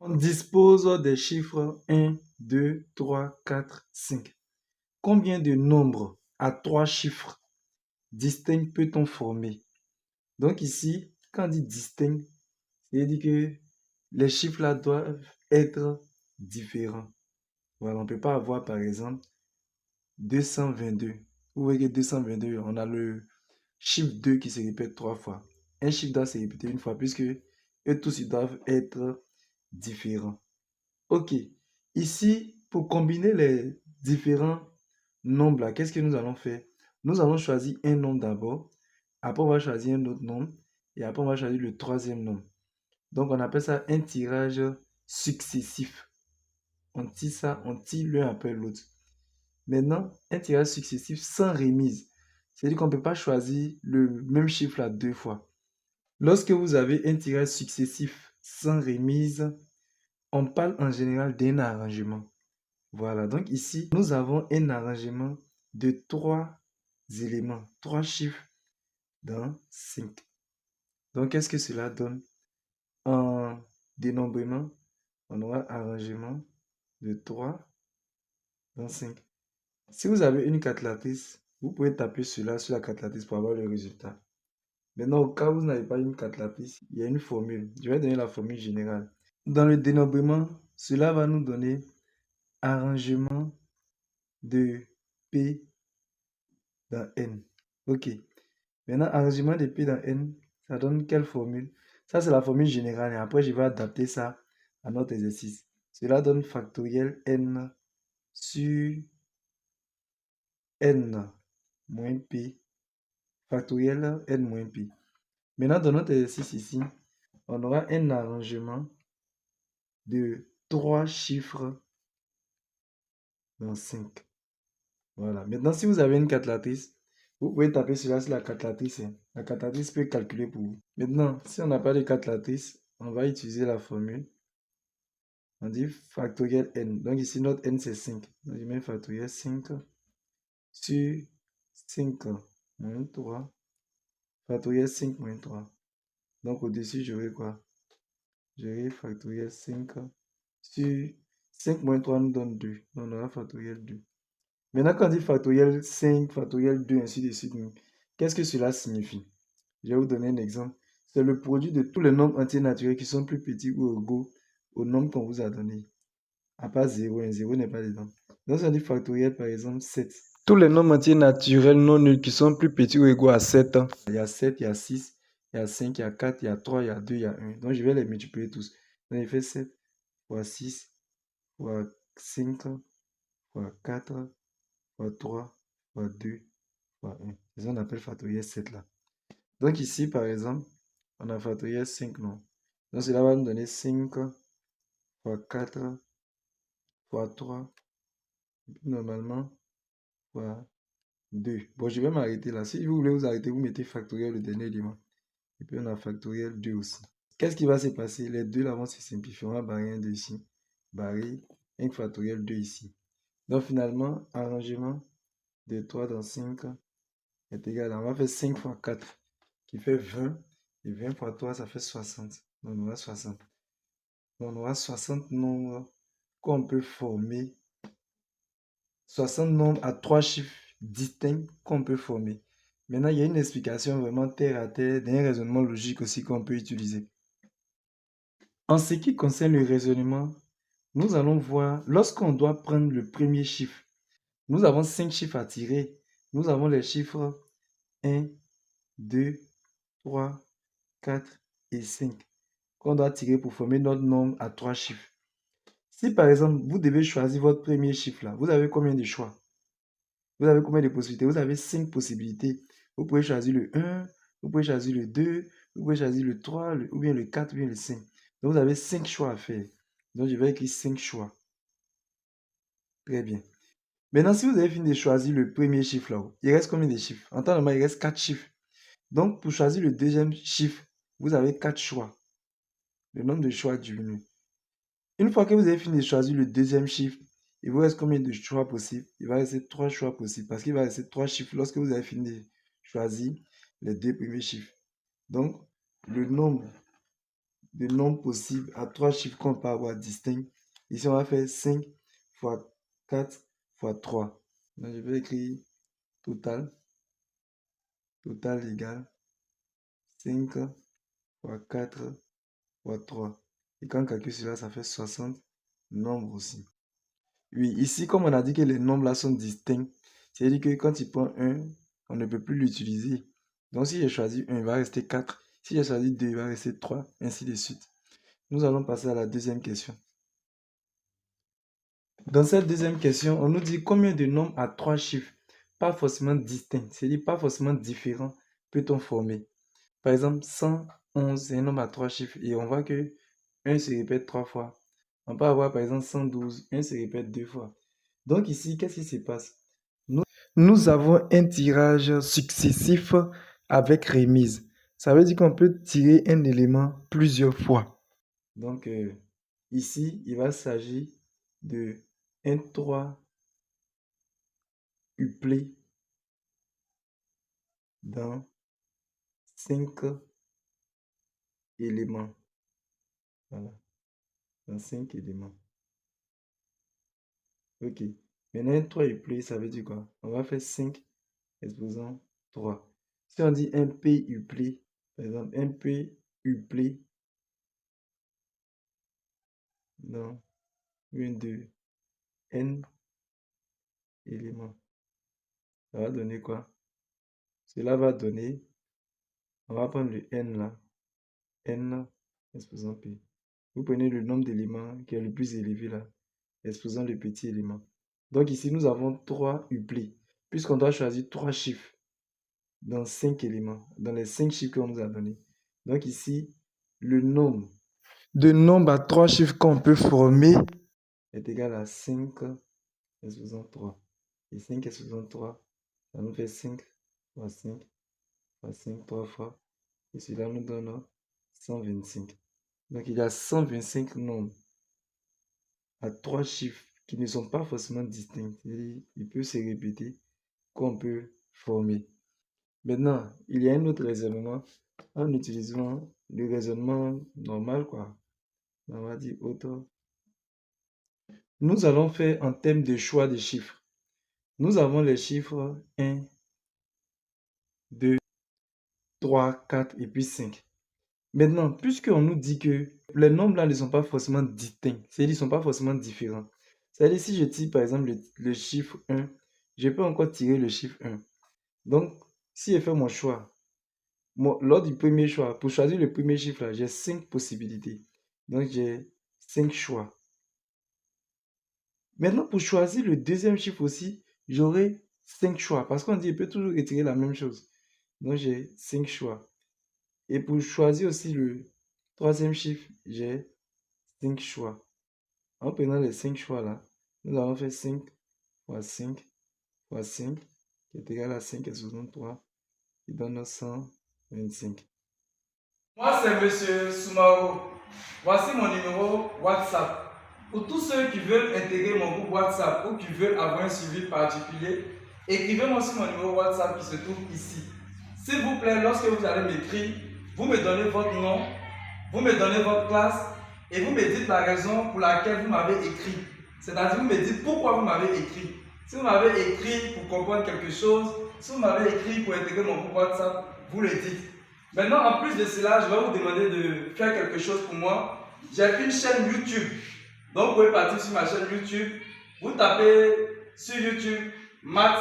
On dispose des chiffres 1, 2, 3, 4, 5. Combien de nombres à 3 chiffres distincts peut-on former? Donc ici, quand on dit distinct, c'est-à-dire que les chiffres là doivent être différents. Voilà, on ne peut pas avoir par exemple 222. Vous voyez que 222, on a le chiffre 2 qui se répète 3 fois. Un chiffre doit se répéter une fois puisque eux tous ils doivent être différents. Ok, ici, pour combiner les différents nombres là, qu'est-ce que nous allons faire? Nous allons choisir un nombre d'abord, après on va choisir un autre nombre, et après on va choisir le troisième nombre. Donc on appelle ça un tirage successif. On tire ça, on tire l'un après l'autre. Maintenant, un tirage successif sans remise. C'est-à-dire qu'on ne peut pas choisir le même chiffre là deux fois. Lorsque vous avez un tirage successif sans remise, on parle en général d'un arrangement. Voilà, donc ici, nous avons un arrangement de 3 éléments, 3 chiffres dans 5. Donc, qu'est-ce que cela donne? En dénombrement, on aura arrangement de 3 dans 5. Si vous avez une calculatrice, vous pouvez taper cela sur la calculatrice pour avoir le résultat. Maintenant, au cas où vous n'avez pas une calculatrice, il y a une formule. Je vais donner la formule générale. Dans le dénombrement, cela va nous donner arrangement de P dans N. Ok. Maintenant, arrangement de P dans N, ça donne quelle formule? Ça, c'est la formule générale. Et après, je vais adapter ça à notre exercice. Cela donne factoriel N sur N moins P. Factoriel N moins P. Maintenant, dans notre exercice ici, on aura un arrangement de 3 chiffres dans 5. Voilà. Maintenant, si vous avez une calculatrice, vous pouvez taper cela sur la calculatrice. La calculatrice peut calculer pour vous. Maintenant, si on n'a pas de calculatrice, on va utiliser la formule. On dit factoriel n. Donc ici, notre n, c'est 5. Donc je mets factoriel 5 sur 5 moins 3. Factoriel 5 moins 3. Donc au-dessus, j'aurai quoi? J'aurai factoriel 5 sur 5 moins 3 nous donne 2. Donc on aura factoriel 2. Maintenant, quand on dit factoriel 5, factoriel 2, ainsi de suite, qu'est-ce que cela signifie? Je vais vous donner un exemple. C'est le produit de tous les nombres entiers naturels qui sont plus petits ou égaux au nombre qu'on vous a donné. À part 0, 0 n'est pas dedans. Donc, si on dit factoriel, par exemple, 7. Tous les nombres entiers naturels non nuls qui sont plus petits ou égaux à 7. Il y a 7, il y a 6, il y a 5, il y a 4, il y a 3, il y a 2, il y a 1. Donc, je vais les multiplier tous. Donc, il fait 7 fois 6 fois 5 fois 4 fois 3 fois 2 fois 1. C'est ça qu'on appelle factoriel 7 là. Donc ici, par exemple, on a factoriel 5, non? Donc cela va nous donner 5 fois 4 fois 3, normalement, fois 2. Bon, je vais m'arrêter là. Si vous voulez vous arrêter, vous mettez factoriel le dernier élément. Et puis on a factoriel 2 aussi. Qu'est-ce qui va se passer? Les deux là vont se simplifier. On va barrer un 2 ici. Barrer un factoriel 2 ici. Donc finalement, arrangement de 3 dans 5 est égal à, on va faire 5 fois 4 qui fait 20. Et 20 fois 3, ça fait 60. Donc on aura 60. Donc on aura 60 nombres qu'on peut former. 60 nombres à 3 chiffres distincts qu'on peut former. Maintenant, il y a une explication vraiment terre à terre, d'un raisonnement logique aussi qu'on peut utiliser. En ce qui concerne le raisonnement, nous allons voir, lorsqu'on doit prendre le premier chiffre, nous avons 5 chiffres à tirer. Nous avons les chiffres 1, 2, 3, 4 et 5 qu'on doit tirer pour former notre nombre à 3 chiffres. Si par exemple, vous devez choisir votre premier chiffre là, vous avez combien de choix? Vous avez combien de possibilités? Vous avez 5 possibilités. Vous pouvez choisir le 1, vous pouvez choisir le 2, vous pouvez choisir le 3, ou bien le 4, ou bien le 5. Donc vous avez 5 choix à faire. Donc je vais écrire 5 choix. Très bien. Maintenant, si vous avez fini de choisir le premier chiffre là, il reste combien de chiffres? En temps normal, il reste 4 chiffres. Donc pour choisir le deuxième chiffre, vous avez 4 choix. Le nombre de choix diminue. Une fois que vous avez fini de choisir le deuxième chiffre, il vous reste combien de choix possibles? Il va rester 3 choix possibles parce qu'il va rester 3 chiffres lorsque vous avez fini de choisir les deux premiers chiffres. Donc, le nombre de nombres possibles à 3 chiffres qu'on peut avoir distincts. Ici, on va faire 5 fois 4 fois 3. Donc, je vais écrire total égale 5 fois 4 fois 3. Et quand on calcule cela, ça fait 60 nombres aussi. Oui, ici, comme on a dit que les nombres là sont distincts, c'est-à-dire que quand il prend 1, on ne peut plus l'utiliser. Donc, si j'ai choisi 1, il va rester 4. Si j'ai choisi 2, il va rester 3, ainsi de suite. Nous allons passer à la deuxième question. Dans cette deuxième question, on nous dit combien de nombres à 3 chiffres, pas forcément distincts, c'est-à-dire pas forcément différents, peut-on former? Par exemple, 111, c'est un nombre à 3 chiffres et on voit que 1 se répète 3 fois. On peut avoir par exemple 112, 1 se répète 2 fois. Donc ici, qu'est-ce qui se passe? Nous avons un tirage successif avec remise. Ça veut dire qu'on peut tirer un élément plusieurs fois. Donc ici, il va s'agir de un 3 uplé dans 5 éléments. Voilà, dans 5 éléments. Ok. Maintenant, un 3 uplé, ça veut dire quoi? On va faire 5 exposant 3. Si on dit un P uplé, par exemple, un P uplé dans une de N éléments, ça va donner quoi? Cela va donner, on va prendre le N là, N exposant P. Vous prenez le nombre d'éléments qui est le plus élevé là, exposant le petit élément. Donc ici, nous avons 3 uplés, puisqu'on doit choisir 3 chiffres dans 5 éléments, dans les 5 chiffres qu'on nous a donnés. Donc ici, le nombre de nombres à 3 chiffres qu'on peut former est égal à 5 exposant 3. Et 5 exposant 3, ça nous fait 5 fois 5 fois 5, 3 fois. Et cela nous donne 125. Donc il y a 125 nombres à 3 chiffres qui ne sont pas forcément distincts. Il peut se répéter qu'on peut former. Maintenant, il y a un autre raisonnement en utilisant le raisonnement normal, quoi. On va dire autre. Nous allons faire en termes de choix de chiffres. Nous avons les chiffres 1, 2, 3, 4 et puis 5. Maintenant, puisqu'on nous dit que les nombres là ne sont pas forcément distincts, c'est-à-dire qu'ils ne sont pas forcément différents. C'est-à-dire si je tire par exemple le chiffre 1, je peux encore tirer le chiffre 1. Donc, si je fais mon choix, lors du premier choix, pour choisir le premier chiffre là, j'ai 5 possibilités. Donc, j'ai 5 choix. Maintenant, pour choisir le deuxième chiffre aussi, j'aurai 5 choix. Parce qu'on dit qu'il peut toujours retirer la même chose. Donc, j'ai 5 choix. Et pour choisir aussi le troisième chiffre, j'ai 5 choix. En prenant les 5 choix là, nous allons faire 5 fois 5 fois 5, qui est égal à 5 et 63, qui donne 125. Moi, c'est Monsieur Soumaro. Voici mon numéro WhatsApp. Pour tous ceux qui veulent intégrer mon groupe WhatsApp ou qui veulent avoir un suivi particulier, écrivez-moi sur mon numéro WhatsApp qui se trouve ici. S'il vous plaît, lorsque vous allez m'écrire, vous me donnez votre nom, vous me donnez votre classe et vous me dites la raison pour laquelle vous m'avez écrit. C'est-à-dire, vous me dites pourquoi vous m'avez écrit. Si vous m'avez écrit pour comprendre quelque chose, si vous m'avez écrit pour intégrer mon groupe WhatsApp, vous le dites. Maintenant, en plus de cela, je vais vous demander de faire quelque chose pour moi. J'ai une chaîne YouTube. Donc, vous pouvez partir sur ma chaîne YouTube. Vous tapez sur YouTube Max,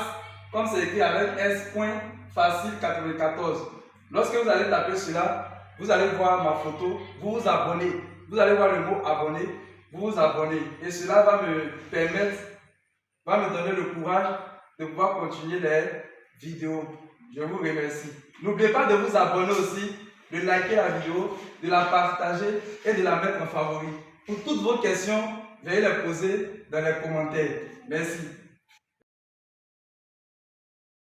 comme c'est écrit avec S.Facile94. Lorsque vous allez taper cela, vous allez voir ma photo, vous vous abonnez. Vous allez voir le mot abonner, vous vous abonnez. Et cela va me permettre, va me donner le courage de pouvoir continuer les vidéos. Je vous remercie. N'oubliez pas de vous abonner aussi, de liker la vidéo, de la partager et de la mettre en favori. Pour toutes vos questions, veuillez les poser dans les commentaires. Merci.